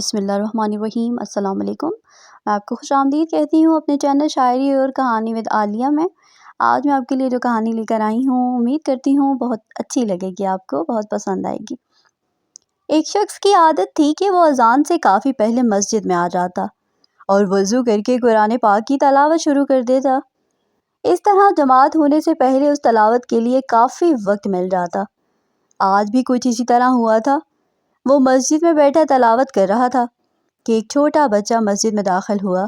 بسم اللہ الرحمن الرحیم۔ السلام علیکم۔ میں آپ کو خوش آمدید کہتی ہوں اپنے چینل شاعری اور کہانی ود عالیہ میں۔ آج میں آپ کے لیے جو کہانی لے کر آئی ہوں، امید کرتی ہوں بہت اچھی لگے گی، آپ کو بہت پسند آئے گی۔ ایک شخص کی عادت تھی کہ وہ اذان سے کافی پہلے مسجد میں آ جاتا اور وضو کر کے قرآن پاک کی تلاوت شروع کر دیتا۔ اس طرح جماعت ہونے سے پہلے اس تلاوت کے لیے کافی وقت مل جاتا۔ آج بھی کچھ اسی طرح ہوا تھا۔ وہ مسجد میں بیٹھا تلاوت کر رہا تھا کہ ایک چھوٹا بچہ مسجد میں داخل ہوا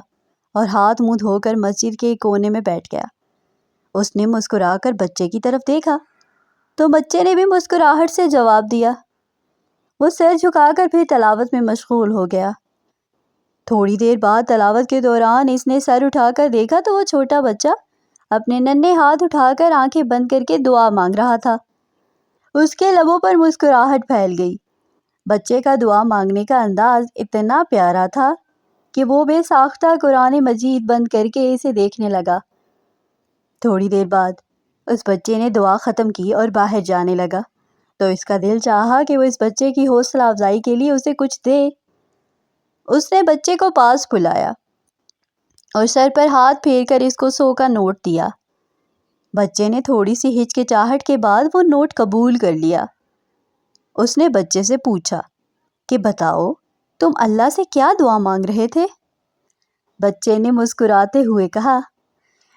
اور ہاتھ منہ دھو کر مسجد کے ایک کونے میں بیٹھ گیا۔ اس نے مسکرا کر بچے کی طرف دیکھا تو بچے نے بھی مسکراہٹ سے جواب دیا۔ وہ سر جھکا کر پھر تلاوت میں مشغول ہو گیا۔ تھوڑی دیر بعد تلاوت کے دوران اس نے سر اٹھا کر دیکھا تو وہ چھوٹا بچہ اپنے ننھے ہاتھ اٹھا کر آنکھیں بند کر کے دعا مانگ رہا تھا۔ اس کے لبوں پر مسکراہٹ پھیل گئی۔ بچے کا دعا مانگنے کا انداز اتنا پیارا تھا کہ وہ بے ساختہ قرآن مجید بند کر کے اسے دیکھنے لگا۔ تھوڑی دیر بعد اس بچے نے دعا ختم کی اور باہر جانے لگا تو اس کا دل چاہا کہ وہ اس بچے کی حوصلہ افزائی کے لیے اسے کچھ دے۔ اس نے بچے کو پاس بلایا اور سر پر ہاتھ پھیر کر اس کو 100 کا نوٹ دیا۔ بچے نے تھوڑی سی ہچکچاہٹ کے بعد وہ نوٹ قبول کر لیا۔ اس نے بچے سے پوچھا کہ بتاؤ تم اللہ سے کیا دعا مانگ رہے تھے؟ بچے نے مسکراتے ہوئے کہا،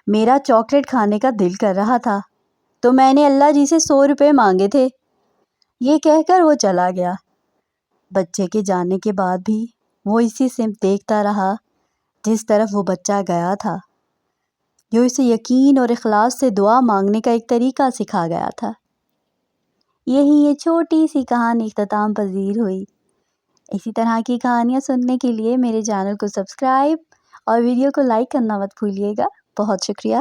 میرا چاکلیٹ کھانے کا دل کر رہا تھا تو میں نے اللہ جی سے 100 روپے مانگے تھے۔ یہ کہہ کر وہ چلا گیا۔ بچے کے جانے کے بعد بھی وہ اسی سمت دیکھتا رہا جس طرف وہ بچہ گیا تھا، جو اسے یقین اور اخلاص سے دعا مانگنے کا ایک طریقہ سکھا گیا تھا۔ یہی یہ چھوٹی سی کہانی اختتام پذیر ہوئی۔ اسی طرح کی کہانیاں سننے کے لیے میرے چینل کو سبسکرائب اور ویڈیو کو لائک کرنا مت بھولیے گا۔ بہت شکریہ۔